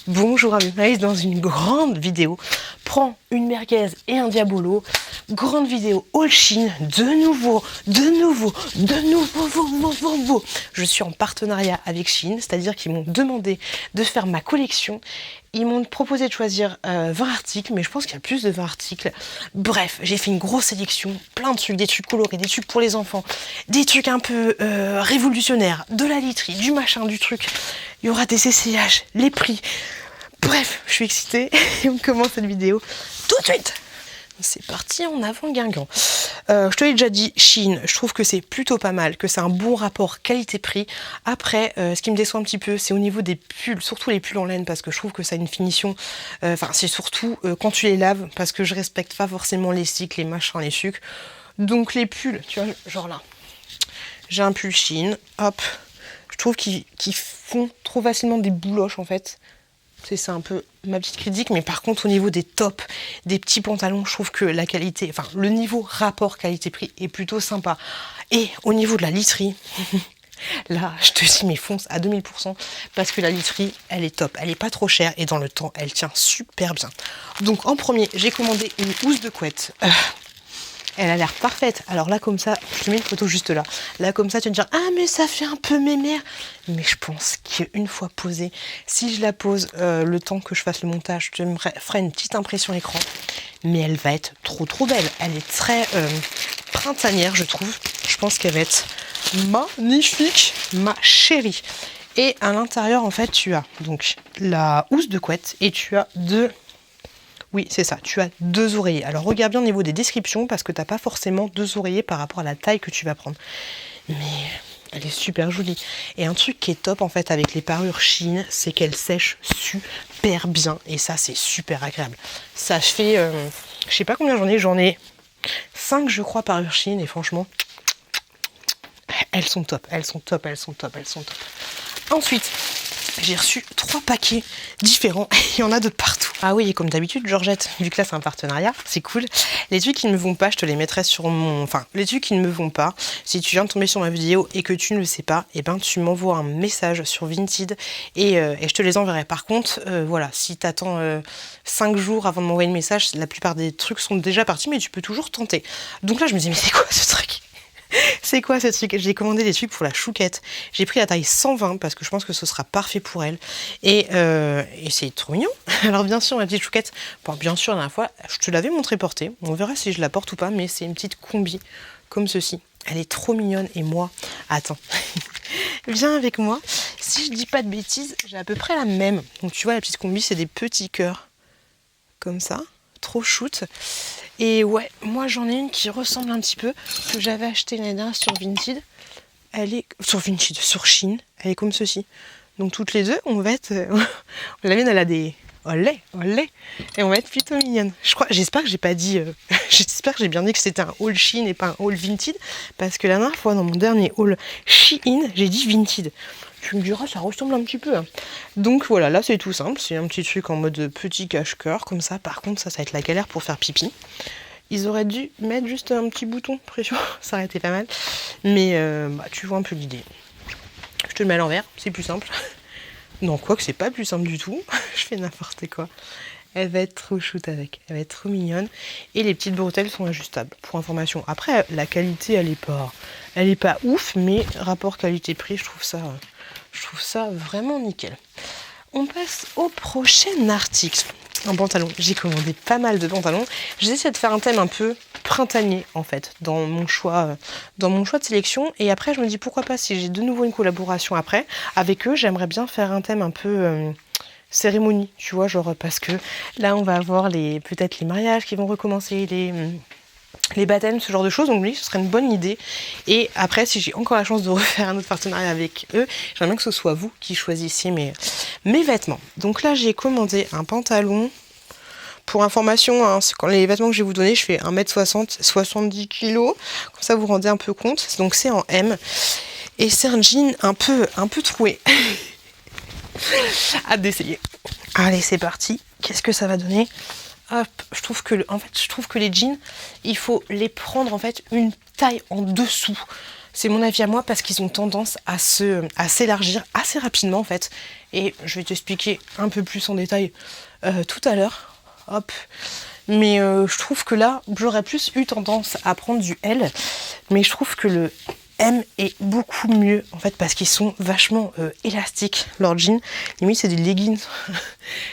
Bonjour à Maïs dans une grande vidéo. Prends une merguez et un diabolo. Grande vidéo all Shein. De nouveau. Je suis en partenariat avec Shein, c'est-à-dire qu'ils m'ont demandé de faire ma collection. Ils m'ont proposé de choisir 20 articles, mais je pense qu'il y a plus de 20 articles. Bref, j'ai fait une grosse sélection, plein de trucs, des trucs colorés, des trucs pour les enfants, des trucs un peu révolutionnaires, de la literie, du machin, du truc. Il y aura des essayages, les prix. Bref, je suis excitée et on commence cette vidéo tout de suite. C'est parti en avant Guingamp. Je te l'ai déjà dit, Shein, je trouve que c'est plutôt pas mal, que c'est un bon rapport qualité-prix. Après, ce qui me déçoit un petit peu, c'est au niveau des pulls, surtout les pulls en laine, parce que je trouve que ça a une finition. Enfin, c'est surtout quand tu les laves, parce que je respecte pas forcément les cycles, les machins, les sucres. Donc les pulls, tu vois, genre là, j'ai un pull Shein, hop, je trouve qu'ils font trop facilement des bouloches en fait. C'est un peu ma petite critique, mais par contre au niveau des tops, des petits pantalons, je trouve que la qualité, enfin le niveau rapport qualité-prix est plutôt sympa. Et au niveau de la literie, là je te dis mais fonce à 2000% parce que la literie elle est top, elle est pas trop chère et dans le temps elle tient super bien. Donc en premier j'ai commandé une housse de couette. Elle a l'air parfaite. Alors là, comme ça, je te mets une photo juste là. Là, comme ça, tu vas te dire, ah, mais ça fait un peu mémère. Mais je pense qu'une fois posée, si je la pose le temps que je fasse le montage, je te ferai une petite impression écran. Mais elle va être trop belle. Elle est très printanière, je trouve. Je pense qu'elle va être magnifique, ma chérie. Et à l'intérieur, en fait, tu as donc la housse de couette et tu as deux... Oui, c'est ça, tu as deux oreillers. Alors regarde bien au niveau des descriptions parce que tu n'as pas forcément deux oreillers par rapport à la taille que tu vas prendre. Mais elle est super jolie. Et un truc qui est top en fait avec les parures Shein, c'est qu'elles sèchent super bien. Et ça, c'est super agréable. Ça fait, je sais pas combien j'en ai 5 je crois parures Shein et franchement, elles sont top. Ensuite, j'ai reçu 3 paquets différents. Il y en a de partout. Ah oui, et comme d'habitude, Georgette, vu que là c'est un partenariat, c'est cool. Les trucs qui ne me vont pas, je te les mettrai sur mon... Enfin, les trucs qui ne me vont pas, si tu viens de tomber sur ma vidéo et que tu ne le sais pas, eh ben tu m'envoies un message sur Vinted et je te les enverrai. Par contre, voilà, si tu attends 5 jours avant de m'envoyer le message, la plupart des trucs sont déjà partis, mais tu peux toujours tenter. Donc là, je me dis, mais c'est quoi ce truc ? C'est quoi ce truc? J'ai commandé des trucs pour la chouquette. J'ai pris la taille 120 parce que je pense que ce sera parfait pour elle. Et c'est trop mignon. Alors bien sûr, ma petite chouquette, bon, bien sûr, la dernière fois, je te l'avais montré porter. On verra si je la porte ou pas, mais c'est une petite combi comme ceci. Elle est trop mignonne. Et moi, attends, viens avec moi. Si je dis pas de bêtises, j'ai à peu près la même. Donc tu vois, la petite combi, c'est des petits cœurs. Comme ça. Trop shoot. Et ouais, moi j'en ai une qui ressemble un petit peu, que j'avais acheté l'année dernière sur Vinted. Elle est sur Shein, elle est comme ceci. Donc toutes les deux, on va être... la mienne elle a des... Olé. Et on va être plutôt mignonne. J'espère que j'ai pas dit... j'espère que j'ai bien dit que c'était un haul Shein et pas un haul Vinted. Parce que la dernière fois, dans mon dernier haul Shein, j'ai dit Vinted. Tu me diras, ça ressemble un petit peu. Hein. Donc voilà, là c'est tout simple. C'est un petit truc en mode petit cache-cœur, comme ça. Par contre, ça va être la galère pour faire pipi. Ils auraient dû mettre juste un petit bouton pression. Ça aurait été pas mal. Mais tu vois un peu l'idée. Je te le mets à l'envers, c'est plus simple. Non, quoique c'est pas plus simple du tout. Je fais n'importe quoi. Elle va être trop shoot avec. Elle va être trop mignonne. Et les petites bretelles sont ajustables, pour information. Après, la qualité, elle est pas ouf, mais rapport qualité-prix, je trouve ça vraiment nickel. On passe au prochain article. Un pantalon. J'ai commandé pas mal de pantalons. J'ai essayé de faire un thème un peu printanier, en fait, dans mon choix de sélection. Et après, je me dis, pourquoi pas, si j'ai de nouveau une collaboration après, avec eux, j'aimerais bien faire un thème un peu... cérémonie, tu vois, genre parce que là on va avoir peut-être les mariages qui vont recommencer, les baptêmes, ce genre de choses, donc oui, ce serait une bonne idée. Et après, si j'ai encore la chance de refaire un autre partenariat avec eux, j'aimerais bien que ce soit vous qui choisissiez mes vêtements. Donc là, j'ai commandé un pantalon. Pour information, hein, quand les vêtements que je vais vous donner, je fais 1m60, 70 kg, comme ça vous vous rendez un peu compte. Donc c'est en M, et c'est un jean un peu troué. Hâte d'essayer. Allez, c'est parti. Qu'est-ce que ça va donner? Hop, je trouve que les jeans, il faut les prendre en fait une taille en dessous. C'est mon avis à moi parce qu'ils ont tendance à s'élargir assez rapidement en fait. Et je vais t'expliquer un peu plus en détail tout à l'heure. Hop. Mais je trouve que là, j'aurais plus eu tendance à prendre du L. Mais je trouve que le M est beaucoup mieux en fait parce qu'ils sont vachement élastiques, leurs jeans. Limite c'est des leggings.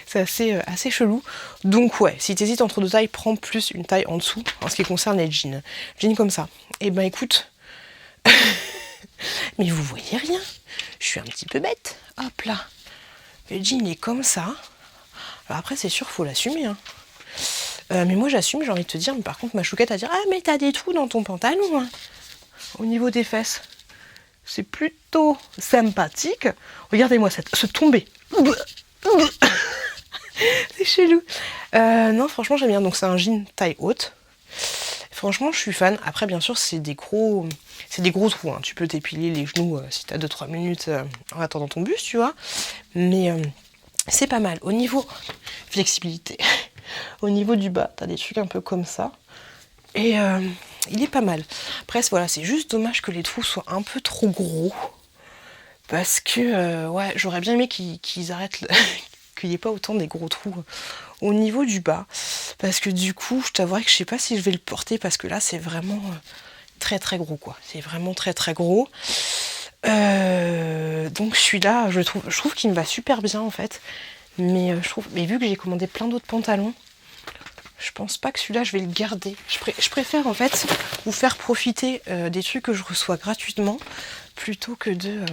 C'est assez chelou. Donc ouais, si t'hésites entre deux tailles, prends plus une taille en dessous en ce qui concerne les jeans. Jeans comme ça. Et ben écoute, mais vous voyez rien. Je suis un petit peu bête. Hop là. Le jean est comme ça. Alors après c'est sûr, faut l'assumer. Hein. Mais moi j'assume, j'ai envie de te dire, mais par contre ma chouquette à dire ah mais t'as des trous dans ton pantalon hein. Au niveau des fesses. C'est plutôt sympathique. Regardez-moi se tomber. C'est chelou. Non franchement j'aime bien, donc c'est un jean taille haute. Franchement je suis fan. Après bien sûr c'est des gros trous. Hein. Tu peux t'épiler les genoux si t'as 2-3 minutes en attendant ton bus, tu vois. Mais c'est pas mal. Au niveau flexibilité. Au niveau du bas, t'as des trucs un peu comme ça. Et il est pas mal. Après, voilà, c'est juste dommage que les trous soient un peu trop gros. Parce que, ouais, j'aurais bien aimé qu'ils arrêtent, qu'il n'y ait pas autant des gros trous au niveau du bas. Parce que du coup, je t'avouerai que je sais pas si je vais le porter. Parce que là, c'est vraiment très très gros, quoi. C'est vraiment très très gros. Donc celui-là, je trouve qu'il me va super bien, en fait. Mais vu que j'ai commandé plein d'autres pantalons, je pense pas que celui-là je vais le garder. Je préfère en fait vous faire profiter des trucs que je reçois gratuitement plutôt que de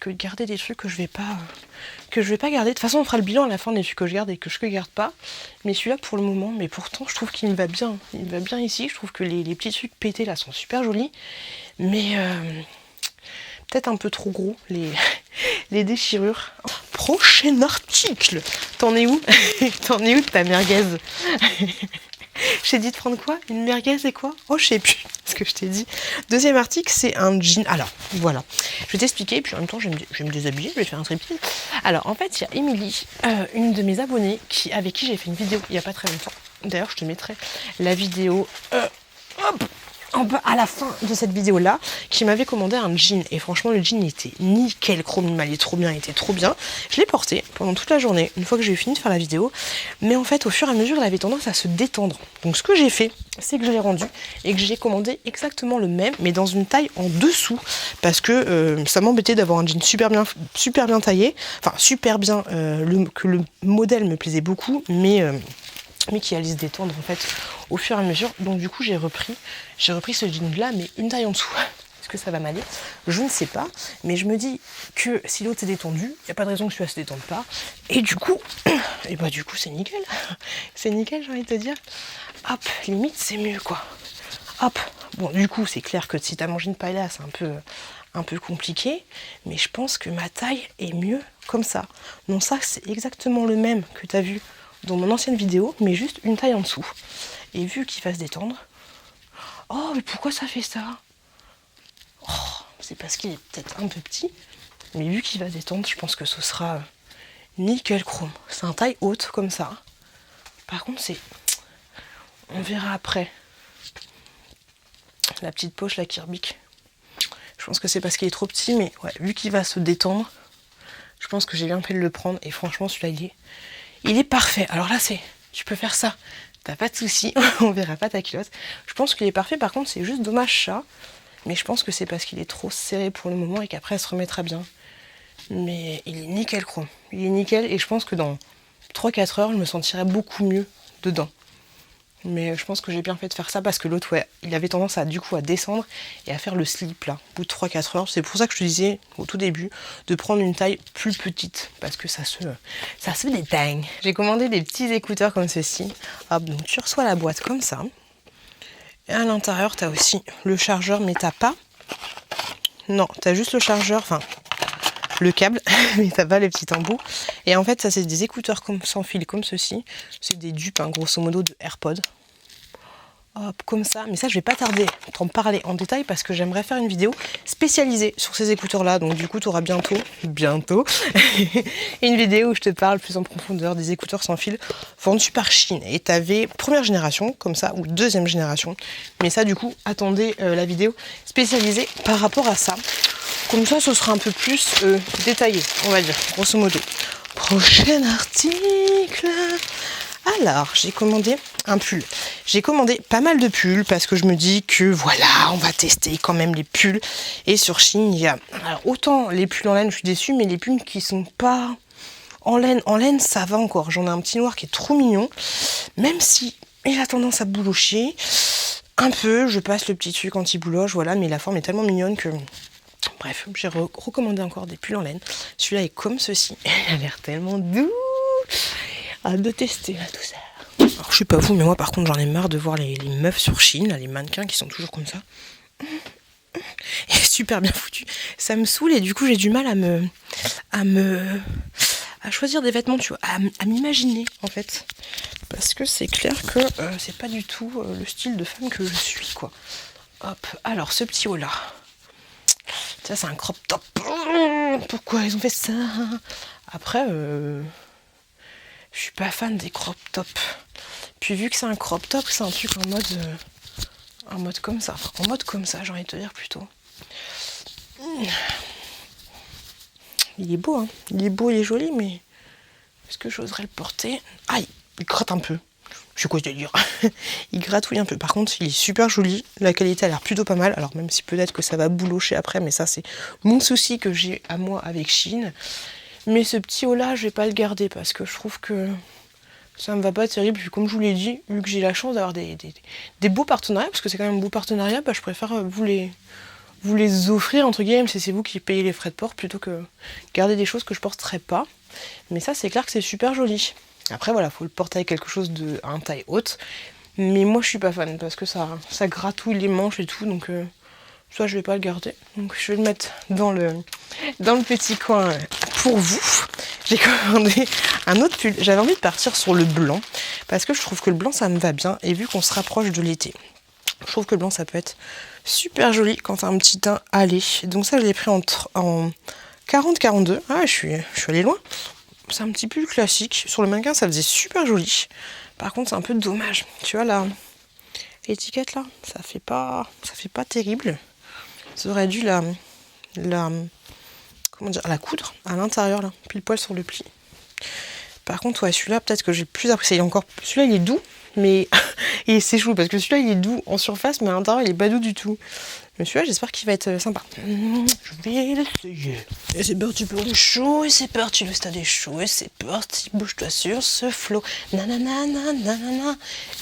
garder des trucs que je vais pas garder. De toute façon on fera le bilan à la fin des trucs que je garde et que je ne garde pas. Mais celui-là pour le moment, mais pourtant je trouve qu'il me va bien. Il me va bien ici. Je trouve que les petits trucs pétés là sont super jolis. Mais peut-être un peu trop gros les déchirures. Prochain article. T'en es où? T'en es où de ta merguez? Je t'ai dit de prendre quoi? Une merguez et quoi? Oh, je sais plus ce que je t'ai dit. Deuxième article, c'est un jean. Alors, voilà. Je vais t'expliquer, puis en même temps, je vais me déshabiller, je vais faire un striptease. Alors, en fait, il y a Émilie, une de mes abonnées, avec qui j'ai fait une vidéo il n'y a pas très longtemps. D'ailleurs, je te mettrai la vidéo à la fin de cette vidéo là, qui m'avait commandé un jean, et franchement le jean était nickel chrome, il m'allait trop bien, il était trop bien. Je l'ai porté pendant toute la journée une fois que j'ai fini de faire la vidéo, mais en fait au fur et à mesure il avait tendance à se détendre. Donc ce que j'ai fait, c'est que je l'ai rendu et que j'ai commandé exactement le même, mais dans une taille en dessous, parce que ça m'embêtait d'avoir un jean super bien taillé, enfin super bien, que le modèle me plaisait beaucoup, mais qui allait se détendre en fait au fur et à mesure. Donc du coup j'ai repris ce jean là, mais une taille en dessous. Est-ce que ça va m'aller? Je ne sais pas, mais je me dis que si l'autre s'est détendu, il n'y a pas de raison que celui-là se détende pas. Et du coup, c'est nickel. C'est nickel, j'ai envie de te dire. Hop, limite c'est mieux quoi. Hop. Bon du coup c'est clair que si t'as mangé une paella c'est un peu compliqué, mais je pense que ma taille est mieux comme ça. Non, ça c'est exactement le même que tu as vu dans mon ancienne vidéo, mais juste une taille en dessous. Et vu qu'il va se détendre... Oh, mais pourquoi ça fait ça? Oh, c'est parce qu'il est peut-être un peu petit, mais vu qu'il va se détendre, je pense que ce sera nickel chrome. C'est un taille haute, comme ça. Par contre, on verra après. La petite poche, la Kirbic. Je pense que c'est parce qu'il est trop petit, mais ouais, vu qu'il va se détendre, je pense que j'ai bien fait de le prendre, et franchement, celui-là, il est parfait. Alors là, tu peux faire ça. T'as pas de soucis. On verra pas ta culotte. Je pense qu'il est parfait. Par contre, c'est juste dommage ça. Mais je pense que c'est parce qu'il est trop serré pour le moment et qu'après, elle se remettra bien. Mais il est nickel chrome. Il est nickel et je pense que dans 3-4 heures, je me sentirai beaucoup mieux dedans. Mais je pense que j'ai bien fait de faire ça parce que l'autre, ouais, il avait tendance à descendre et à faire le slip là, au bout de 3-4 heures. C'est pour ça que je te disais au tout début de prendre une taille plus petite parce que ça se déteigne. J'ai commandé des petits écouteurs comme ceci. Hop, donc tu reçois la boîte comme ça. Et à l'intérieur, tu as aussi le chargeur, mais t'as pas. Non, tu as juste le chargeur, enfin le câble, mais t'as pas les petits embouts. Et en fait, ça, c'est des écouteurs sans fil comme ceci. C'est des dupes, hein, grosso modo, de AirPods. Hop, comme ça. Mais ça, je vais pas tarder à t'en parler en détail parce que j'aimerais faire une vidéo spécialisée sur ces écouteurs-là. Donc du coup, tu auras bientôt, une vidéo où je te parle plus en profondeur des écouteurs sans fil vendus par Shein. Et tu avais première génération, comme ça, ou deuxième génération. Mais ça, du coup, attendez la vidéo spécialisée par rapport à ça. Comme ça, ce sera un peu plus détaillé, on va dire, grosso modo. Prochain article. Alors, j'ai commandé un pull. J'ai commandé pas mal de pulls parce que je me dis que voilà, on va tester quand même les pulls. Et sur Shein, il y a... Alors, autant les pulls en laine, je suis déçue, mais les pulls qui sont pas en laine, ça va encore. J'en ai un petit noir qui est trop mignon. Même si il a tendance à boulocher un peu, je passe le petit truc anti-bouloche, voilà, mais la forme est tellement mignonne que... Bref, j'ai recommandé encore des pulls en laine. Celui-là est comme ceci. Il a l'air tellement doux. Hâte de tester la douceur. Alors je sais pas vous, mais moi par contre j'en ai marre de voir les meufs sur Shein, là, les mannequins qui sont toujours comme ça. Et super bien foutu. Ça me saoule et du coup j'ai du mal à choisir des vêtements, tu vois, à m'imaginer en fait. Parce que c'est clair que c'est pas du tout le style de femme que je suis, quoi. Hop, alors ce petit haut là. Ça c'est un crop top. Pourquoi ils ont fait ça? Après, je suis pas fan des crop tops. Puis vu que c'est un crop top, c'est un truc en mode comme ça. Enfin, en mode comme ça, j'ai envie de te dire plutôt. Il est beau, hein. Il est beau, il est joli, mais est-ce que j'oserais le porter? Ah, il gratte un peu. Je sais quoi je dois dire. Il gratouille un peu. Par contre, il est super joli. La qualité a l'air plutôt pas mal. Alors même si peut-être que ça va boulocher après, mais ça c'est mon souci que j'ai à moi avec Shein. Mais ce petit haut là, je vais pas le garder parce que je trouve que ça me va pas terrible. Puis comme je vous l'ai dit, vu que j'ai la chance d'avoir des beaux partenariats, parce que c'est quand même un beau partenariat, bah, je préfère vous les offrir entre guillemets, si c'est vous qui payez les frais de port, plutôt que garder des choses que je porterai pas. Mais ça, c'est clair que c'est super joli. Après voilà, faut le porter avec quelque chose de à une taille haute. Mais moi je suis pas fan parce que ça gratouille les manches et tout, donc ça je vais pas le garder. Donc je vais le mettre dans le petit coin pour vous. J'ai commandé un autre pull. J'avais envie de partir sur le blanc parce que je trouve que le blanc ça me va bien et vu qu'on se rapproche de l'été, je trouve que le blanc ça peut être super joli quand t'as un petit teint allé. Donc ça je l'ai pris en 40-42. Ah je suis allée loin. C'est un petit pull classique. Sur le mannequin, ça faisait super joli. Par contre, c'est un peu dommage. Tu vois, l'étiquette là, ça fait pas terrible. Ça aurait dû la coudre à l'intérieur, là, pile poil sur le pli. Par contre, ouais, celui-là, peut-être que j'ai plus apprécié. Celui-là, il est doux, mais et c'est chou parce que celui-là, il est doux en surface, mais à l'intérieur, il est pas doux du tout. Mais celui-là, j'espère qu'il va être sympa. Je vais l'essayer. Et c'est parti pour les shows, et c'est parti le stade des shows, et c'est parti, bouge-toi sur ce flow. Nanana, nanana.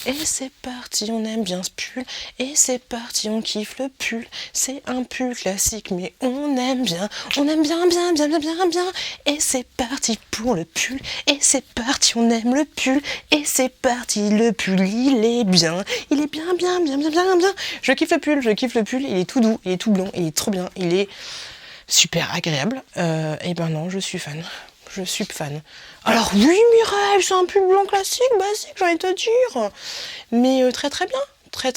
Et c'est parti, on aime bien ce pull. Et c'est parti, on kiffe le pull. C'est un pull classique, mais on aime bien, bien. Et c'est parti pour le pull. Et c'est parti, on aime le pull. Et c'est parti, le pull, il est bien. Il est bien. Je kiffe le pull, il est tout doux, il est tout blond, il est trop bien, il est super agréable. Et ben non, je suis fan. Alors oui, Mireille, c'est un pull blanc classique, basique, j'ai envie de te dire. Mais très bien. Tu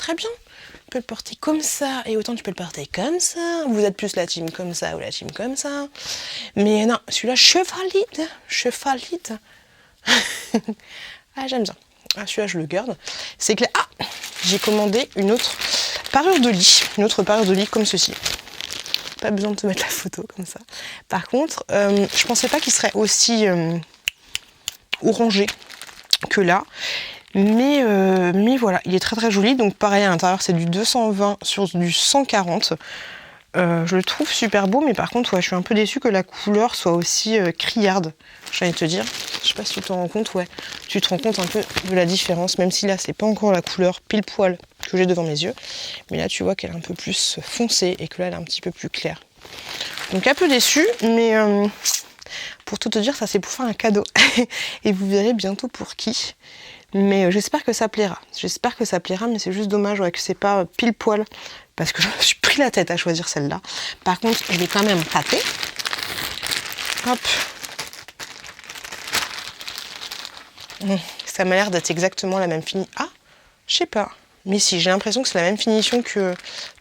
peux le porter comme ça, et autant tu peux le porter comme ça. Vous êtes plus la team comme ça ou la team comme ça. Mais non, celui-là, chevalide. Ah, j'aime bien. Ah, celui-là, je le garde. C'est clair. Ah, j'ai commandé une autre parure de lit comme ceci. Pas besoin de te mettre la photo comme ça. Par contre, je pensais pas qu'il serait aussi orangé que là. Mais voilà, il est très joli. Donc pareil, à l'intérieur, c'est du 220 sur du 140. Je le trouve super beau, mais par contre, ouais, je suis un peu déçue que la couleur soit aussi criarde. J'ai envie de te dire. Je sais pas si tu t'en rends compte, ouais. Tu te rends compte un peu de la différence, même si là, c'est pas encore la couleur pile poil que j'ai devant mes yeux. Mais là, tu vois qu'elle est un peu plus foncée et que là, elle est un petit peu plus claire. Donc un peu déçue, mais pour tout te dire, ça c'est pour faire un cadeau. Et vous verrez bientôt pour qui. Mais j'espère que ça plaira. Mais c'est juste dommage ouais, que c'est pas pile poil. Parce que je me suis pris la tête à choisir celle-là. Par contre, je vais quand même tâter. Hop. Ça m'a l'air d'être exactement la même fini. Ah, je sais pas. Mais si, j'ai l'impression que c'est la même finition que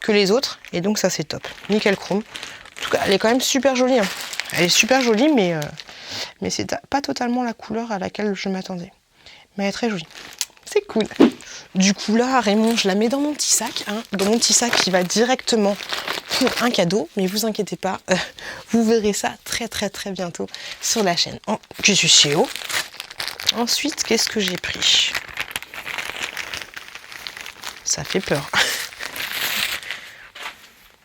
les autres. Et donc ça, c'est top. Nickel chrome. En tout cas, elle est quand même super jolie. Hein. Elle est super jolie, mais c'est pas totalement la couleur à laquelle je m'attendais. Mais elle est très jolie. C'est cool. Du coup, là, Raymond, je la mets dans mon petit sac. Hein, dans mon petit sac qui va directement pour un cadeau. Mais vous inquiétez pas, vous verrez ça très très très bientôt sur la chaîne. Oh, je suis chez O. Ensuite, qu'est-ce que j'ai pris? Ça fait peur.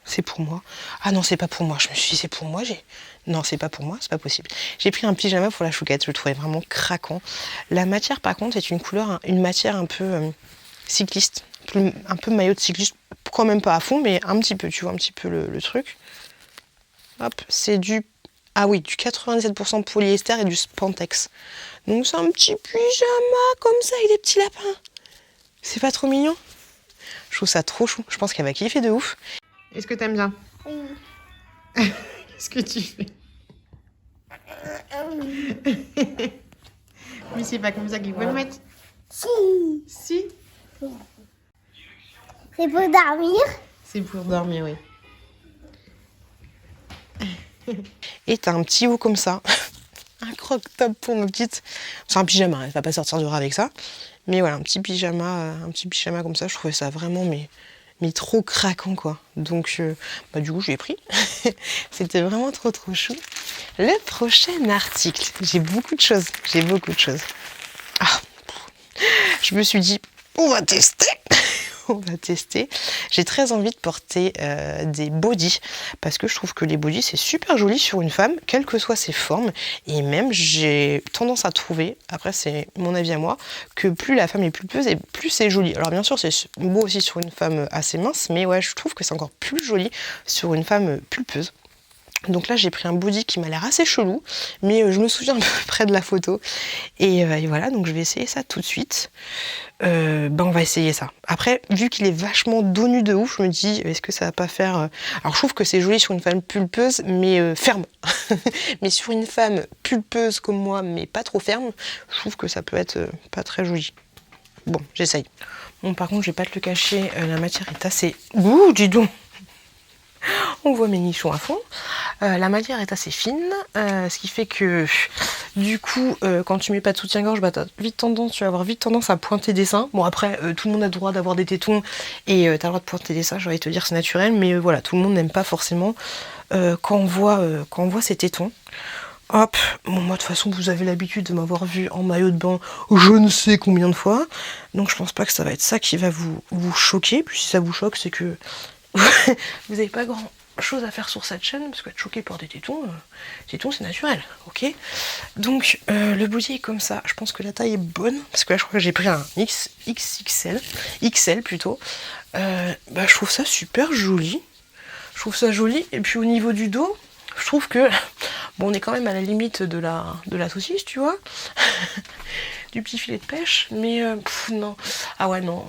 C'est pour moi. Ah non, c'est pas pour moi. Je me suis dit, c'est pour moi. Non, c'est pas pour moi, c'est pas possible. J'ai pris un pyjama pour la chouquette. Je le trouvais vraiment craquant. La matière, par contre, est une couleur, une matière un peu cycliste. Un peu maillot de cycliste. Quand même pas à fond, mais un petit peu. Tu vois un petit peu le truc. Hop, c'est du... Ah oui, du 97% polyester et du spandex. Donc c'est un petit pyjama comme ça avec des petits lapins. C'est pas trop mignon? Je trouve ça trop chou. Je pense qu'elle va kiffer de ouf. Est-ce que t'aimes bien? Oui. Qu'est-ce que tu fais? Mais c'est pas comme ça qu'il faut le mettre. Si. Si. C'est pour dormir. C'est pour dormir, oui. Et t'as un petit haut comme ça. Un croc-top pour ma petite. C'est un pyjama, elle va pas sortir dehors avec ça. Mais voilà, un petit pyjama comme ça, je trouvais ça vraiment mais trop craquant quoi. Donc du coup je l'ai pris. C'était vraiment trop chou. Le prochain article, j'ai beaucoup de choses. Ah, je me suis dit, on va tester. J'ai très envie de porter des bodys parce que je trouve que les bodys c'est super joli sur une femme, quelles que soient ses formes. Et même j'ai tendance à trouver, après c'est mon avis à moi, que plus la femme est pulpeuse et plus c'est joli. Alors bien sûr c'est beau aussi sur une femme assez mince, mais ouais je trouve que c'est encore plus joli sur une femme pulpeuse. Donc là j'ai pris un body qui m'a l'air assez chelou, mais je me souviens à peu près de la photo. Et voilà, donc je vais essayer ça tout de suite. On va essayer ça. Après, vu qu'il est vachement dos nu de ouf, je me dis, est-ce que ça va pas faire... Alors je trouve que c'est joli sur une femme pulpeuse, mais ferme. Mais sur une femme pulpeuse comme moi, mais pas trop ferme, je trouve que ça peut être pas très joli. Bon, j'essaye. Bon, par contre, je vais pas te le cacher, la matière est assez... Ouh, dis donc. On voit mes nichons à fond. La matière est assez fine, ce qui fait que du coup, quand tu mets pas de soutien-gorge, tu vas avoir vite tendance à pointer des seins. Bon après, tout le monde a le droit d'avoir des tétons et t'as le droit de pointer des seins, j'ai envie de te dire c'est naturel, mais voilà, tout le monde n'aime pas forcément quand on voit ses tétons. Hop, bon moi de toute façon vous avez l'habitude de m'avoir vu en maillot de bain je ne sais combien de fois, donc je pense pas que ça va être ça qui va vous choquer, puis si ça vous choque c'est que vous n'avez pas grand chose à faire sur cette chaîne parce qu'être choqué par des tétons, c'est naturel, ok. Donc le body est comme ça, je pense que la taille est bonne parce que là je crois que j'ai pris un XL plutôt. Je trouve ça super joli, et puis au niveau du dos, je trouve que bon on est quand même à la limite de la saucisse, tu vois. Du petit filet de pêche, mais non. Ah ouais non,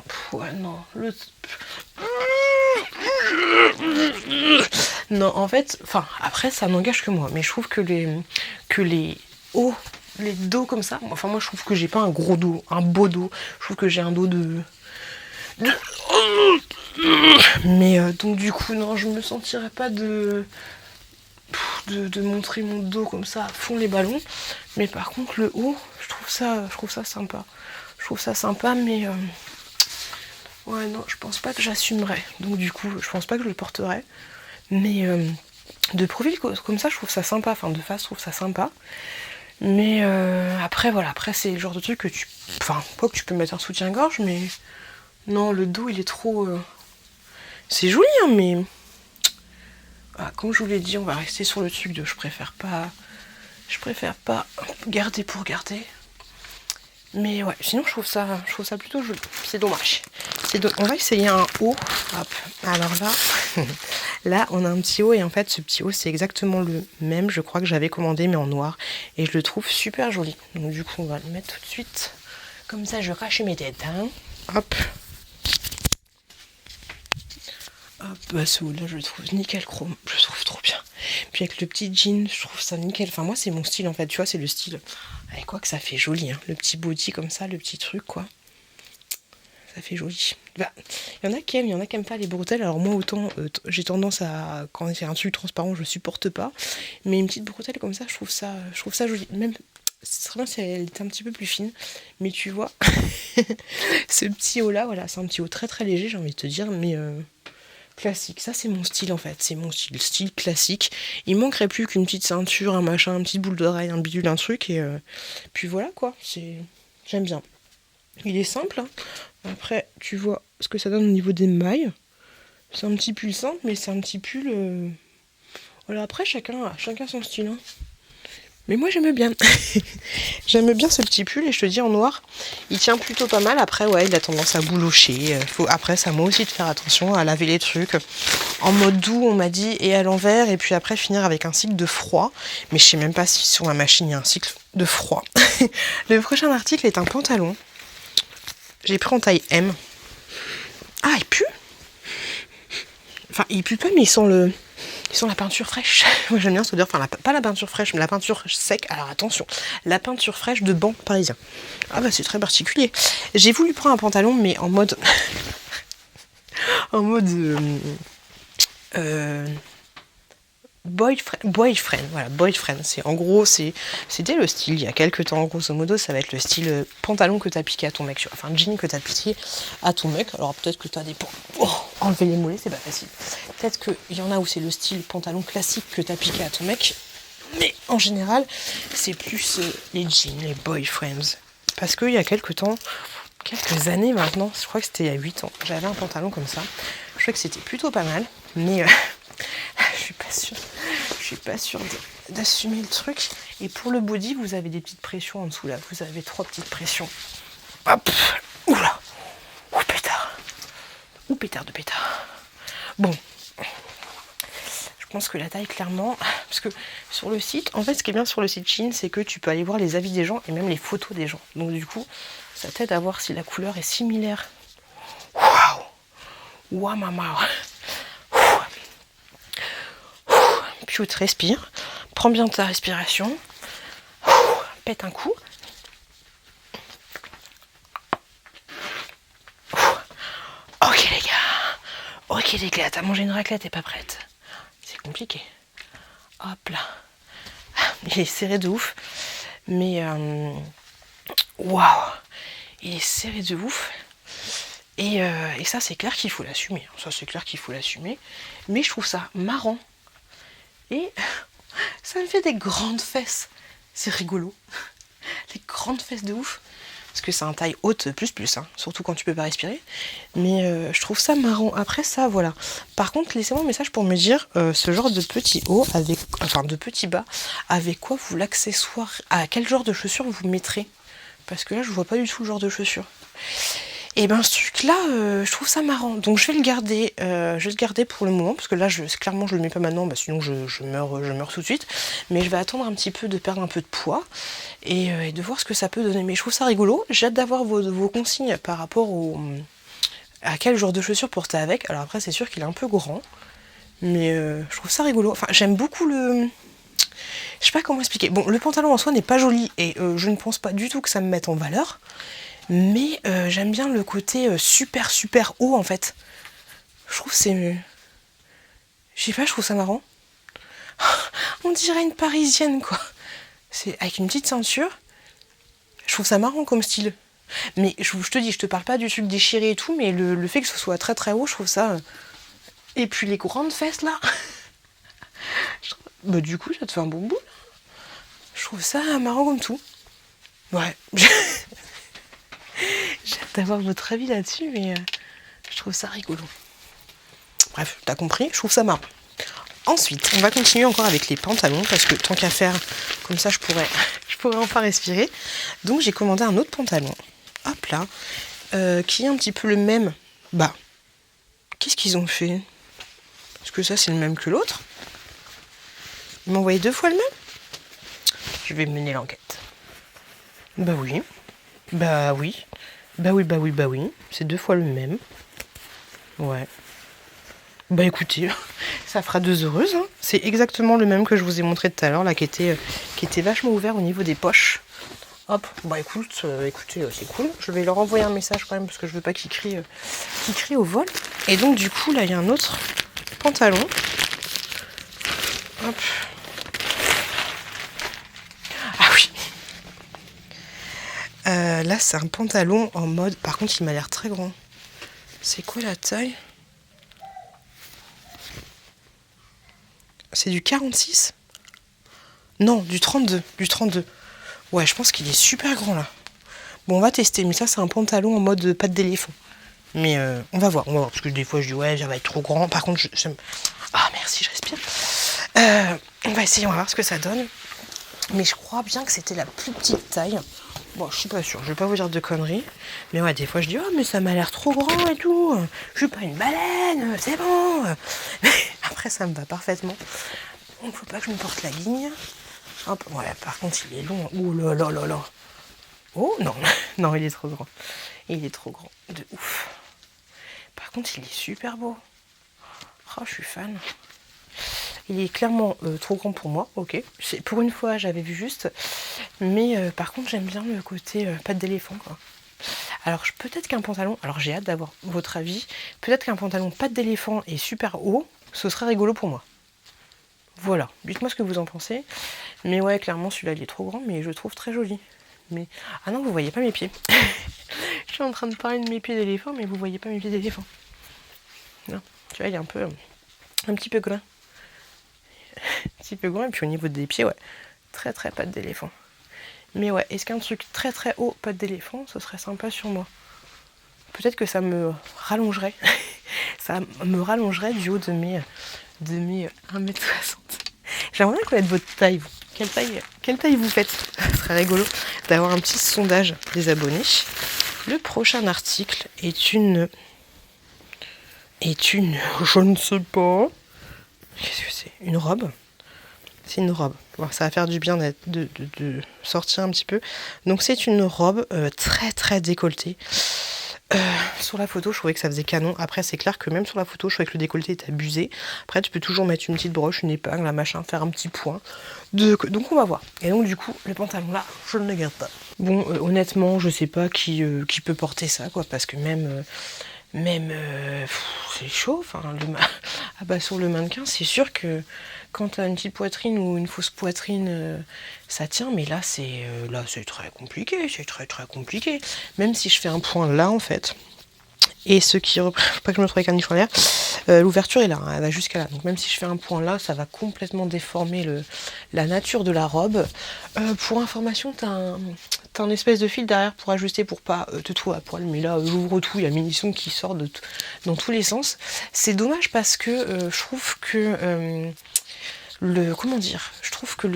non, en fait, enfin, après, ça n'engage que moi, mais je trouve que les hauts, les dos comme ça, enfin, moi, je trouve que j'ai pas un gros dos, un beau dos, je trouve que j'ai un dos mais donc, du coup, non, je me sentirais pas de montrer mon dos comme ça à fond les ballons, mais par contre, le haut, je trouve ça sympa. Je trouve ça sympa, mais ouais, non, je pense pas que j'assumerais. Donc du coup, je pense pas que je le porterai. Mais de profil comme ça, je trouve ça sympa. Enfin, de face, je trouve ça sympa. Mais après, voilà. Après, c'est le genre de truc que tu... Enfin, quoi que tu peux mettre un soutien-gorge, mais... Non, le dos, il est trop... C'est joli, hein, mais... Ah, comme je vous l'ai dit, on va rester sur le truc de... Je préfère pas garder pour garder. Mais ouais, sinon je trouve ça plutôt joli. C'est dommage. On va essayer un haut. Hop. Alors là, on a un petit haut et en fait ce petit haut c'est exactement le même, je crois que j'avais commandé mais en noir. Et je le trouve super joli. Donc du coup on va le mettre tout de suite. Comme ça je rache mes têtes. Hein. Hop. Hop, ce haut là je le trouve nickel chrome. Je le trouve trop bien. Puis avec le petit jean, je trouve ça nickel. Enfin moi c'est mon style en fait, tu vois, c'est le style. Et quoi que ça fait joli, hein. Le petit body comme ça, le petit truc quoi. Ça fait joli. Bah, il y en a qui aiment, il y en a qui aiment pas les bretelles. Alors moi autant j'ai tendance à, quand c'est un truc transparent, je supporte pas. Mais une petite bretelle comme ça, je trouve ça joli. Même c'est très bien si elle était un petit peu plus fine. Mais tu vois, ce petit haut là, voilà, c'est un petit haut très très léger, j'ai envie de te dire, mais classique. Ça c'est mon style en fait, c'est mon style classique. Il manquerait plus qu'une petite ceinture, un machin, une petite boule d'oreille, un bidule, un truc et puis voilà quoi. J'aime bien. Il est simple, hein. Après, tu vois ce que ça donne au niveau des mailles. C'est un petit pull simple, mais c'est un petit pull... Voilà, après, chacun son style. Hein. Mais moi, j'aime bien. J'aime bien ce petit pull, et je te dis, en noir, il tient plutôt pas mal. Après, ouais, il a tendance à boulocher. Après, ça moi aussi de faire attention à laver les trucs. En mode doux, on m'a dit, et à l'envers. Et puis après, finir avec un cycle de froid. Mais je sais même pas si sur ma machine, il y a un cycle de froid. Le prochain article est un pantalon. J'ai pris en taille M. Ah, il pue. Enfin, il pue pas, mais il sent la peinture fraîche. Moi, j'aime bien se dire, enfin, pas la peinture fraîche, mais la peinture sec. Alors, attention, la peinture fraîche de banc parisien. Ah bah, c'est très particulier. J'ai voulu prendre un pantalon, mais en mode... boyfriend, voilà, boyfriend. En gros, c'était le style il y a quelques temps, grosso modo, ça va être le style pantalon que t'as piqué à ton mec, enfin jean que t'as piqué à ton mec. Alors peut-être que t'as des... enlever les mollets, c'est pas facile. Peut-être qu'il y en a où c'est le style pantalon classique que t'as piqué à ton mec, mais en général, c'est plus les jeans, les boyfriends. Parce qu'il y a quelques années maintenant, je crois que c'était il y a 8 ans, j'avais un pantalon comme ça. Je crois que c'était plutôt pas mal, mais... Je suis pas sûre d'assumer le truc. Et pour le body, vous avez des petites pressions en dessous là. Vous avez 3 petites pressions. Hop. Oula. Ouh pétard. Ouh pétard de pétard. Bon. Je pense que la taille clairement. Parce que sur le site, en fait ce qui est bien sur le site Shein, c'est que tu peux aller voir les avis des gens et même les photos des gens. Donc du coup, ça t'aide à voir si la couleur est similaire. Waouh. Waouh maman. Puis tu respires, prends bien ta respiration, pète un coup. Ok les gars, t'as mangé une raclette et pas prête. C'est compliqué. Hop là. Il est serré de ouf. Mais waouh. Il est serré de ouf. Et ça c'est clair qu'il faut l'assumer. Mais je trouve ça marrant. Et ça me fait des grandes fesses. C'est rigolo. Des grandes fesses de ouf. Parce que c'est un taille haute plus, hein, surtout quand tu peux pas respirer. Mais je trouve ça marrant. Après ça, voilà. Par contre, laissez-moi un message pour me dire ce genre de petit haut, de petit bas, avec quoi vous l'accessoire, à quel genre de chaussures vous mettrez. Parce que là, je vois pas du tout le genre de chaussures. Et ben ce truc là je trouve ça marrant, donc je vais le garder pour le moment, parce que là clairement je le mets pas maintenant, sinon je meurs tout de suite, mais je vais attendre un petit peu de perdre un peu de poids et de voir ce que ça peut donner. Mais je trouve ça rigolo, j'ai hâte d'avoir vos consignes par rapport à quel genre de chaussures porter avec. Alors après c'est sûr qu'il est un peu grand, mais je trouve ça rigolo, enfin j'aime beaucoup je sais pas comment expliquer. Bon, le pantalon en soi n'est pas joli et je ne pense pas du tout que ça me mette en valeur. Mais j'aime bien le côté super haut en fait. Je trouve je sais pas, je trouve ça marrant. On dirait une parisienne quoi. C'est avec une petite ceinture. Je trouve ça marrant comme style. Mais je te dis, je te parle pas du truc déchiré et tout, mais le fait que ce soit très haut, je trouve ça... Et puis les grandes fesses là. Du coup ça te fait un bon bout. Je trouve ça marrant comme tout. Ouais. J'ai hâte d'avoir votre avis là-dessus, mais je trouve ça rigolo. Bref, t'as compris, je trouve ça marrant. Ensuite, on va continuer encore avec les pantalons, parce que tant qu'à faire, comme ça je pourrais enfin respirer. Donc j'ai commandé un autre pantalon, hop là, qui est un petit peu le même. Qu'est-ce qu'ils ont fait? Est-ce que ça c'est le même que l'autre? Ils m'ont envoyé 2 fois le même? Je vais mener l'enquête. Oui. Oui. C'est 2 fois le même. Ouais. Écoutez, ça fera 2 heureuses. Hein. C'est exactement le même que je vous ai montré tout à l'heure, là, qui était vachement ouvert au niveau des poches. Hop, bah écoute, écoutez, c'est cool. Je vais leur envoyer un message quand même parce que je veux pas qu'ils crient au vol. Et donc du coup, là, il y a un autre pantalon. Hop. Ah oui. Là, c'est un pantalon en mode... Par contre, il m'a l'air très grand. C'est quoi la taille? C'est du 46? Non, du 32. Du 32. Ouais, je pense qu'il est super grand là. Bon, on va tester, mais ça, c'est un pantalon en mode patte d'éléphant. Mais on va voir, parce que des fois, je dis, ouais, ça va être trop grand. Par contre, j'aime... Ah, merci, je respire. On va essayer, on va voir ce que ça donne. Mais je crois bien que c'était la plus petite taille. Bon, je suis pas sûre, je vais pas vous dire de conneries. Mais ouais, des fois, je dis, oh, mais ça m'a l'air trop grand et tout. Je suis pas une baleine, c'est bon. Mais après, ça me va parfaitement. Donc, faut pas que je me porte la ligne. Hop, ouais, par contre, il est long. Oh là là là là. Oh non, non, il est trop grand. Il est trop grand, de ouf. Par contre, il est super beau. Oh, je suis fan. Il est clairement trop grand pour moi, ok. Pour une fois, j'avais vu juste. Mais par contre, j'aime bien le côté patte d'éléphant, quoi. Alors, peut-être qu'un pantalon... Alors, j'ai hâte d'avoir votre avis. Peut-être qu'un pantalon patte d'éléphant et super haut, ce serait rigolo pour moi. Voilà, dites-moi ce que vous en pensez. Mais ouais, clairement, celui-là, il est trop grand, mais je le trouve très joli. Mais... Ah non, vous voyez pas mes pieds. Je suis en train de parler de mes pieds d'éléphant, mais vous voyez pas mes pieds d'éléphant. Non, tu vois, il est un petit peu grand. Un petit peu grand, et puis au niveau des pieds, ouais, très très patte d'éléphant. Mais ouais, est-ce qu'un truc très très haut, patte d'éléphant, ce serait sympa sur moi? Peut-être que ça me rallongerait. Ça me rallongerait du haut de mes 1m60. J'aimerais bien connaître votre taille, vous. Quelle taille vous faites? Ce serait rigolo d'avoir un petit sondage des abonnés. Le prochain article est une... Je ne sais pas. Qu'est-ce que c'est? Une robe? C'est une robe. Bon, ça va faire du bien de sortir un petit peu. Donc c'est une robe très très décolletée. Sur la photo, je trouvais que ça faisait canon. Après, c'est clair que même sur la photo, je trouvais que le décolleté était abusé. Après, tu peux toujours mettre une petite broche, une épingle, un machin, faire un petit point. Donc, on va voir. Et donc, du coup, le pantalon là, je ne le garde pas. Bon, honnêtement, je sais pas qui peut porter ça, quoi, parce que même c'est chaud. Enfin, ah bah, sur le mannequin, c'est sûr que quand t'as une petite poitrine ou une fausse poitrine, ça tient, mais là c'est très compliqué, c'est très très compliqué. Même si je fais un point là en fait, et ce qui représente, pas que je me trouve avec un nichon en l'air, l'ouverture est là, hein, elle va jusqu'à là. Donc même si je fais un point là, ça va complètement déformer la nature de la robe. Pour information, t'as un espèce de fil derrière pour ajuster pour pas te trouver à poil, mais là j'ouvre tout, il y a munitions qui sortent dans tous les sens. C'est dommage parce que je trouve que je trouve que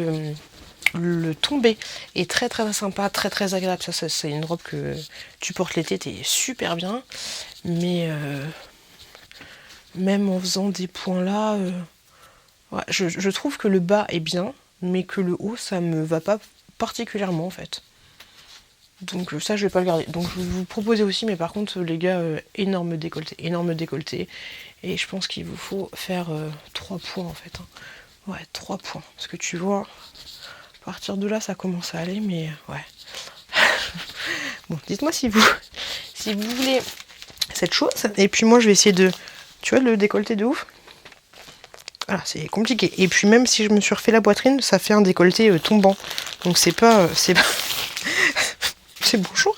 le tombé est très très sympa, très très agréable. Ça c'est une robe que tu portes l'été, t'es super bien. Mais même en faisant des points là, ouais, je trouve que le bas est bien, mais que le haut ça me va pas particulièrement en fait. Donc ça je vais pas le garder. Donc je vais vous proposer aussi, mais par contre les gars, énorme décolleté. Et je pense qu'il vous faut faire 3 points en fait. Hein. Ouais, 3 points. Parce que tu vois, à partir de là, ça commence à aller, mais ouais. Bon, dites-moi si vous voulez cette chose. Et puis moi, je vais essayer de... Tu vois, le décolleté de ouf. Voilà, c'est compliqué. Et puis même si je me suis refait la poitrine, ça fait un décolleté tombant. Donc c'est pas... c'est bonjour.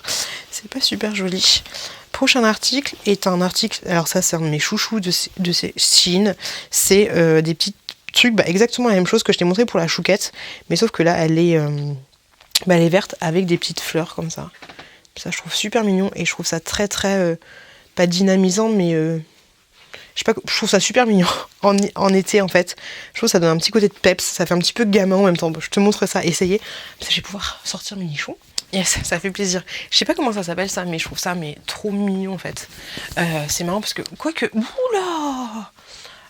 C'est pas super joli. Prochain article est un article... Alors ça, c'est un de mes chouchous de ces Shein. C'est des petites truc, bah, exactement la même chose que je t'ai montré pour la chouquette, mais sauf que là elle est verte avec des petites fleurs comme ça. Ça je trouve super mignon et je trouve ça très très pas dynamisant, mais je sais pas, je trouve ça super mignon en été en fait. Je trouve que ça donne un petit côté de peps, ça fait un petit peu gamin en même temps. Je te montre ça, essayez, ça je vais pouvoir sortir mes nichons. Yes, ça fait plaisir. Je sais pas comment ça s'appelle ça, mais je trouve ça trop mignon en fait. C'est marrant parce que quoique, oula.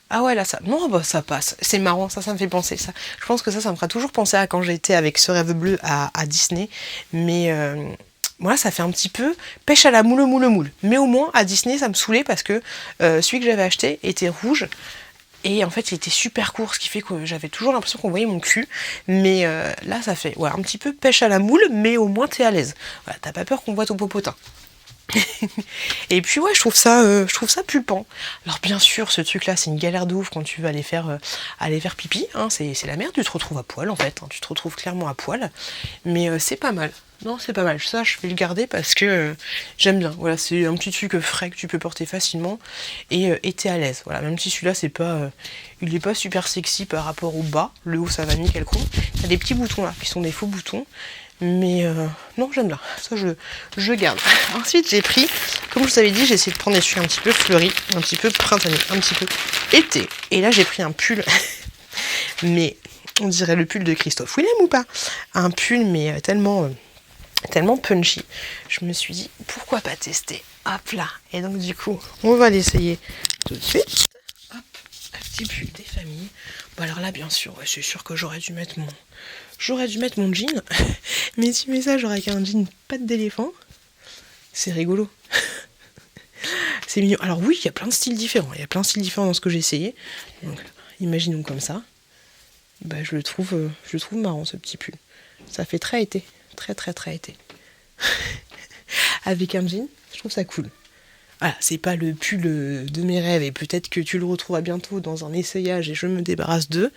Ah ouais, là, ça... Non, bah, ça passe. C'est marrant, ça me fait penser, ça. Je pense que ça me fera toujours penser à quand j'étais avec Ce Rêve Bleu à Disney. Mais moi, ça fait un petit peu pêche à la moule. Mais au moins, à Disney, ça me saoulait parce que celui que j'avais acheté était rouge. Et en fait il était super court, ce qui fait que j'avais toujours l'impression qu'on voyait mon cul. Mais là ça fait un petit peu pêche à la moule, mais au moins t'es à l'aise. Voilà, t'as pas peur qu'on voit ton popotin. Et puis ouais, je trouve ça pulpant. Alors bien sûr, ce truc là c'est une galère de ouf quand tu veux aller faire pipi, hein, c'est la merde, tu te retrouves à poil en fait, hein, tu te retrouves clairement à poil, mais c'est pas mal. Non, c'est pas mal, ça je vais le garder parce que j'aime bien. Voilà, c'est un petit truc frais que tu peux porter facilement et t'es à l'aise. Voilà, même si celui-là c'est pas, il est pas super sexy par rapport au bas, le haut ça va nickel con. Il y a des petits boutons là qui sont des faux boutons. Mais non, j'aime bien. Ça, je garde. Ensuite, j'ai pris, comme je vous avais dit, j'ai essayé de prendre des trucs un petit peu fleuris, un petit peu printanier, un petit peu été. Et là, j'ai pris un pull, mais on dirait le pull de Christophe Willem ou pas? Un pull, mais tellement punchy. Je me suis dit, pourquoi pas tester? Hop là. Et donc, du coup, on va l'essayer tout de suite. Hop, un petit pull des familles. Bon, alors là, bien sûr, c'est sûr que j'aurais dû mettre mon jean, mais tu mets ça genre avec un jean patte d'éléphant, c'est rigolo. C'est mignon. Alors oui, il y a plein de styles différents, dans ce que j'ai essayé. Donc, imaginons comme ça. Bah, je le trouve marrant ce petit pull. Ça fait très été, très été. Avec un jean, je trouve ça cool. Voilà, c'est pas le pull de mes rêves et peut-être que tu le retrouveras bientôt dans un essayage et je me débarrasse d'eux.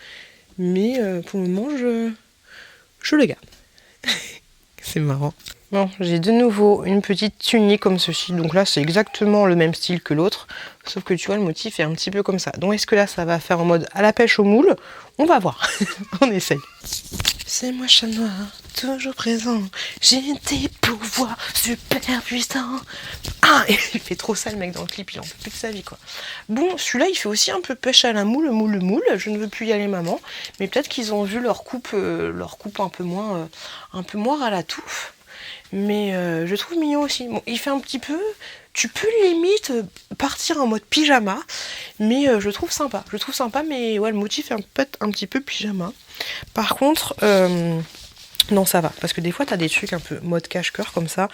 Mais pour le moment, je le garde. C'est marrant. Bon, j'ai de nouveau une petite tunique comme ceci. Donc là, c'est exactement le même style que l'autre. Sauf que tu vois, le motif est un petit peu comme ça. Donc est-ce que là, ça va faire en mode à la pêche au moule? On va voir. On essaye. C'est moi, chat noir, toujours présent. J'ai des pouvoirs super puissants. Ah, il fait trop ça le mec dans le clip, il en peut plus de sa vie quoi. Bon, celui-là il fait aussi un peu pêche à la moule. Je ne veux plus y aller maman. Mais peut-être qu'ils ont vu leur coupe un peu moins à la touffe. Mais je trouve mignon aussi. Bon, il fait un petit peu. Tu peux limite partir en mode pyjama, mais je trouve sympa. Mais ouais, le motif est un petit peu pyjama. Par contre, non, ça va. Parce que des fois, t'as des trucs un peu mode cache-cœur comme ça,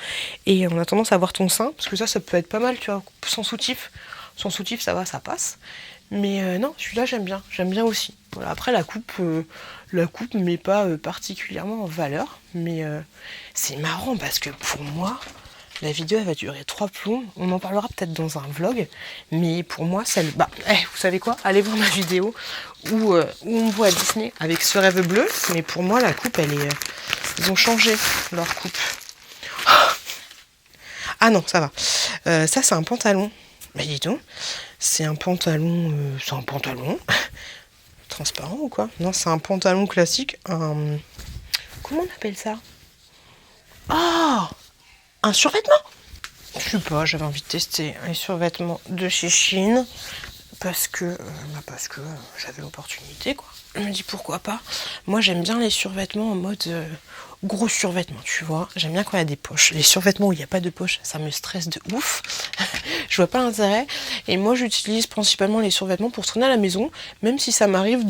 et on a tendance à voir ton sein, parce que ça peut être pas mal, tu vois, sans soutif. Sans soutif, ça va, ça passe. Mais non, celui-là, j'aime bien aussi. Voilà, après, la coupe ne met pas particulièrement en valeur, mais c'est marrant parce que pour moi, la vidéo elle va durer 3 plombs. On en parlera peut-être dans un vlog, mais pour moi, vous savez quoi? Allez voir ma vidéo où on me voit à Disney avec ce rêve bleu, mais pour moi, la coupe, ils ont changé leur coupe. Ah non, ça va. Ça, c'est un pantalon. Bah dis donc, c'est un pantalon transparent ou quoi? Non, c'est un pantalon classique. Comment on appelle ça? Ah, un survêtement? Je sais pas, j'avais envie de tester les survêtements de chez Shein parce que j'avais l'opportunité quoi. Je me dis pourquoi pas. Moi j'aime bien les survêtements en mode gros survêtements, tu vois. J'aime bien quand il y a des poches. Les survêtements où il n'y a pas de poche, ça me stresse de ouf. Je vois pas l'intérêt. Et moi j'utilise principalement les survêtements pour traîner à la maison, même si ça m'arrive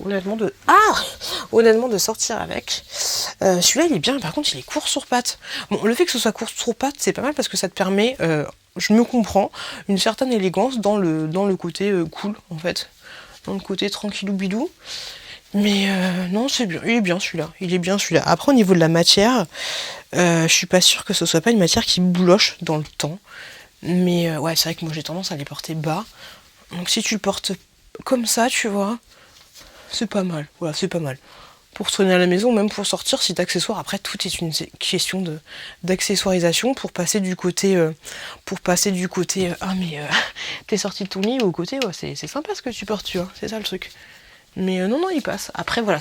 honnêtement de sortir avec. Celui-là il est bien, par contre il est court sur pattes. Bon, le fait que ce soit court sur pattes, c'est pas mal parce que ça te permet, je me comprends, une certaine élégance dans le côté cool en fait. Dans le côté tranquillou bidou. Mais non, c'est bien. Il est bien celui-là. Après, au niveau de la matière, je suis pas sûre que ce soit pas une matière qui bouloche dans le temps. Mais ouais, c'est vrai que moi j'ai tendance à les porter bas. Donc si tu le portes comme ça, tu vois, c'est pas mal. Voilà, c'est pas mal. Pour traîner à la maison, même pour sortir, si t'accessoires, après tout est une question d'accessoirisation pour passer du côté ah mais t'es sorti de ton lit ou au côté ouais, c'est sympa ce que tu portes, tu vois, c'est ça le truc. Mais non, il passe. Après, voilà,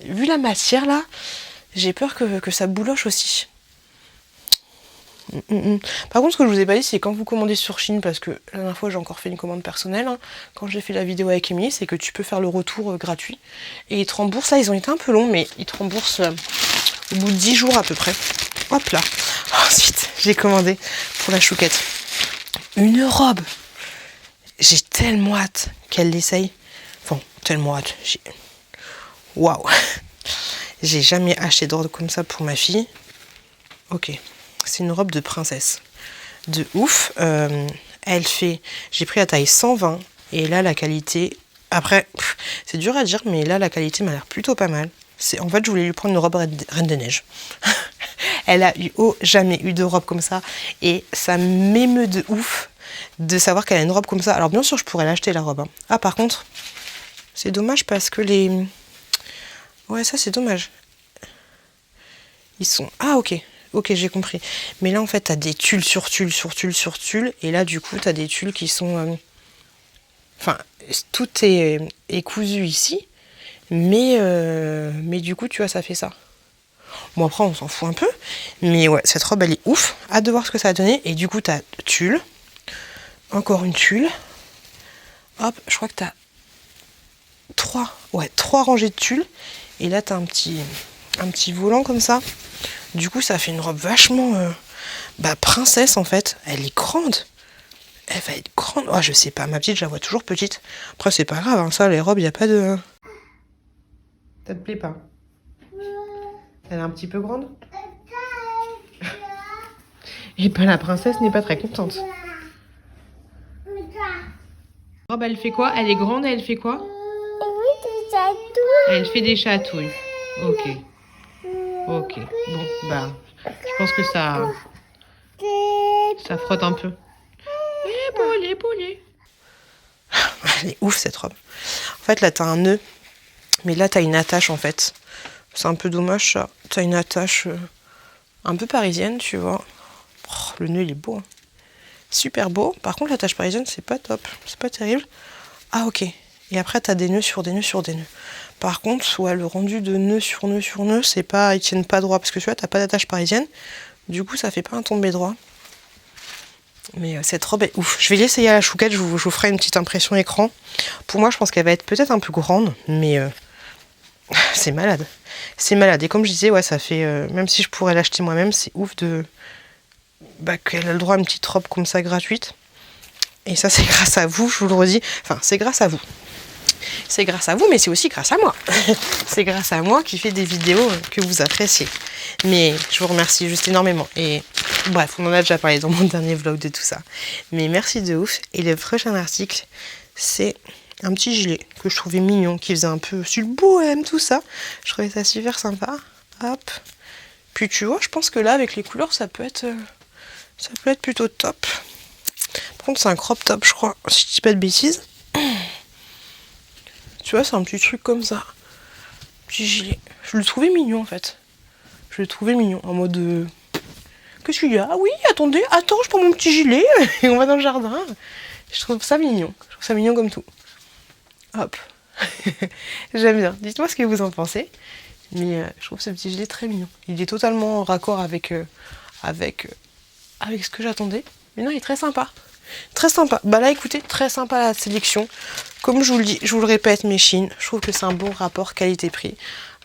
vu la matière, là, j'ai peur que ça bouloche aussi. Par contre, ce que je vous ai pas dit, c'est quand vous commandez sur Shein, parce que la dernière fois, j'ai encore fait une commande personnelle, hein, quand j'ai fait la vidéo avec Emily, c'est que tu peux faire le retour gratuit. Et ils te remboursent, là, ils ont été un peu longs, mais ils te remboursent au bout de 10 jours à peu près. Hop là. Ensuite, j'ai commandé pour la chouquette une robe. J'ai tellement hâte qu'elle l'essaye. Enfin, tellement hâte. Waouh! J'ai jamais acheté de robe comme ça pour ma fille. Ok. C'est une robe de princesse. De ouf. J'ai pris la taille 120. Et là, la qualité, Après, c'est dur à dire, mais là, la qualité m'a l'air plutôt pas mal. En fait, je voulais lui prendre une robe Reine des Neiges. Elle a jamais eu de robe comme ça. Et ça m'émeut de ouf de savoir qu'elle a une robe comme ça. Alors, bien sûr, je pourrais l'acheter, la robe. Hein. Ah, par contre, c'est dommage parce que les... Ouais, ça, c'est dommage. Ils sont... Ah, ok. Ok, j'ai compris. Mais là, en fait, t'as des tulles sur tulles sur tulles sur tulles. Et là, du coup, t'as des tulles qui sont... Enfin, tout est cousu ici. Mais du coup, tu vois, ça fait ça. Bon, après, on s'en fout un peu. Mais ouais, cette robe, elle est ouf. Hâte de voir ce que ça va donner. Et du coup, t'as tulle. Encore une tulle. Hop, je crois que t'as 3 rangées de tulle. Et là, t'as un petit volant comme ça. Du coup, ça fait une robe vachement princesse, en fait. Elle est grande. Elle va être grande. Oh, je sais pas, ma petite, je la vois toujours petite. Après, c'est pas grave, hein, ça, les robes, il n'y a pas de... Ça te plaît pas? Elle est un petit peu grande? Et ben, la princesse n'est pas très contente. La robe, elle fait quoi? Elle est grande et elle fait quoi? Elle fait des chatouilles. Ok. Ok. Bon, bah, je pense que ça frotte un peu. Elle est ouf, cette robe. En fait, là, t'as un nœud. Mais là, t'as une attache, en fait. C'est un peu dommage, ça. T'as une attache un peu parisienne, tu vois. Oh, le nœud, il est beau. Hein. Super beau. Par contre, l'attache parisienne, c'est pas top. C'est pas terrible. Ah, ok. Et après, t'as des nœuds sur des nœuds sur des nœuds. Par contre, ouais, le rendu de nœud sur nœud sur nœud, c'est pas... Ils tiennent pas droit. Parce que tu vois, t'as pas d'attache parisienne. Du coup, ça fait pas un tombé droit. Mais cette robe est ouf. Je vais l'essayer à la chouquette. Je vous ferai une petite impression écran. Pour moi, je pense qu'elle va être peut-être un peu grande. Mais... c'est malade. C'est malade. Et comme je disais, ouais, ça fait... même si je pourrais l'acheter moi-même, c'est ouf de... qu'elle a le droit à une petite robe comme ça gratuite. Et ça, c'est grâce à vous, je vous le redis. Enfin, c'est grâce à vous. C'est grâce à vous, mais c'est aussi grâce à moi. C'est grâce à moi qui fait des vidéos que vous appréciez. Mais je vous remercie juste énormément. Et bref, on en a déjà parlé dans mon dernier vlog de tout ça. Mais merci de ouf. Et le prochain article, c'est... un petit gilet que je trouvais mignon, qui faisait un peu sur le bohème, tout ça. Je trouvais ça super sympa. Hop. Puis tu vois, je pense que là, avec les couleurs, ça peut être plutôt top. Par contre, c'est un crop top, je crois, si je dis pas de bêtises. Tu vois, c'est un petit truc comme ça. Petit gilet. Je le trouvais mignon, en fait. Je le trouvais mignon, en mode... Qu'est-ce qu'il y a? Ah oui, attendez, attends, je prends mon petit gilet et on va dans le jardin. Je trouve ça mignon. Je trouve ça mignon comme tout. Hop. J'aime bien. Dites-moi ce que vous en pensez. Mais je trouve ce petit gilet très mignon. Il est totalement en raccord avec ce que j'attendais. Mais non, il est très sympa. Très sympa. Bah là, écoutez, très sympa la sélection. Comme je vous le dis, je vous le répète, mes chines, je trouve que c'est un bon rapport qualité-prix.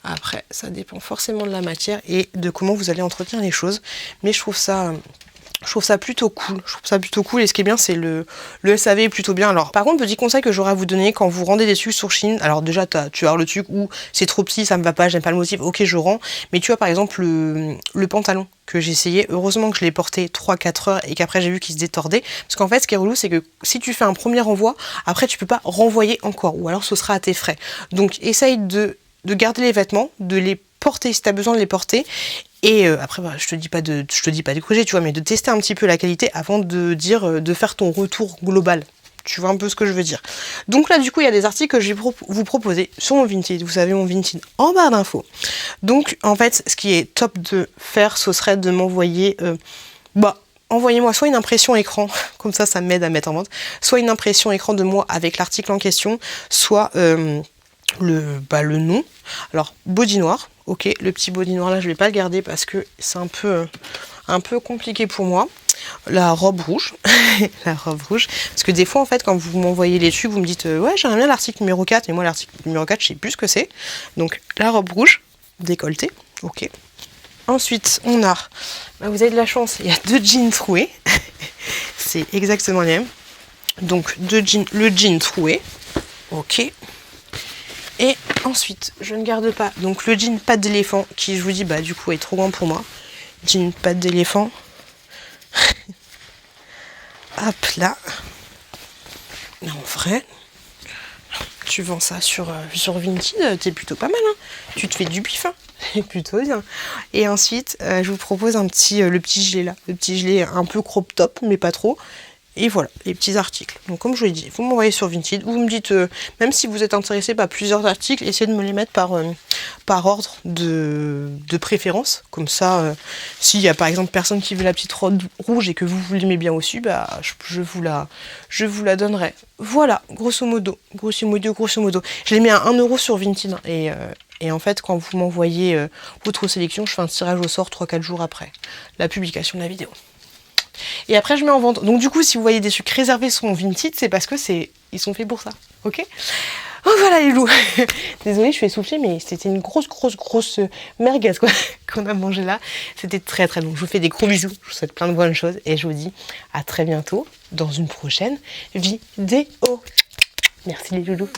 Après, ça dépend forcément de la matière et de comment vous allez entretenir les choses. Mais je trouve ça plutôt cool. Je trouve ça plutôt cool. Et ce qui est bien, c'est le SAV est plutôt bien. Alors, par contre, petit conseil que j'aurais à vous donner quand vous rendez des trucs sur Shein. Alors, déjà, tu vas avoir le truc où c'est trop petit, ça me va pas, j'aime pas le motif. Ok, je rends. Mais tu vois, par exemple, le pantalon que j'ai essayé. Heureusement que je l'ai porté 3-4 heures et qu'après, j'ai vu qu'il se détordait. Parce qu'en fait, ce qui est relou, c'est que si tu fais un premier renvoi, après, tu peux pas renvoyer encore. Ou alors, ce sera à tes frais. Donc, essaye de garder les vêtements, de les porter si tu as besoin de les porter. Et après, bah, je te dis pas de corriger, tu vois, mais de tester un petit peu la qualité avant de dire de faire ton retour global. Tu vois un peu ce que je veux dire. Donc là, du coup, il y a des articles que je vais vous proposer sur mon Vinted. Vous savez, mon Vinted en barre d'infos. Donc, en fait, ce qui est top de faire, ce serait de m'envoyer... envoyez-moi soit une impression écran, comme ça m'aide à mettre en vente, soit une impression écran de moi avec l'article en question, soit le nom. Alors, body noir. Ok, le petit body noir là, je vais pas le garder parce que c'est un peu compliqué pour moi. La robe rouge, la robe rouge. Parce que des fois, en fait, quand vous m'envoyez les trucs, vous me dites ouais, j'aimerais bien l'article numéro 4. Et moi, l'article numéro 4, je sais plus ce que c'est. Donc, la robe rouge, décolletée. Ok. Ensuite, on a, vous avez de la chance, il y a 2 jeans troués. C'est exactement les mêmes. Donc, le jean troué. Ok. Et ensuite, je ne garde pas. Donc le jean patte d'éléphant, qui je vous dis, du coup est trop grand pour moi. Jean patte d'éléphant. Hop là. En vrai. Tu vends ça sur Vinted, t'es plutôt pas mal, hein. Tu te fais du bif, hein. C'est plutôt bien. Et ensuite, je vous propose le petit gilet là. Le petit gilet un peu crop top, mais pas trop. Et voilà, les petits articles. Donc comme je vous l'ai dit, vous m'envoyez sur Vinted, ou vous me dites, même si vous êtes intéressé par plusieurs articles, essayez de me les mettre par ordre de préférence. Comme ça, s'il y a par exemple personne qui veut la petite robe rouge et que vous l'aimez bien aussi, bah je vous la donnerai. Voilà, grosso modo. Je l'ai mis à 1 € sur Vinted, hein, et en fait, quand vous m'envoyez votre sélection, je fais un tirage au sort 3-4 jours après la publication de la vidéo. Et après, je mets en vente. Donc du coup, si vous voyez des trucs réservés sur mon Vinted, c'est parce que ils sont faits pour ça. Ok ? Oh voilà les loups. Désolée, je suis essoufflée, mais c'était une grosse merguez quoi, qu'on a mangé là. C'était très très bon. Je vous fais des gros bisous. Je vous souhaite plein de bonnes choses et je vous dis à très bientôt dans une prochaine vidéo. Merci les loulous.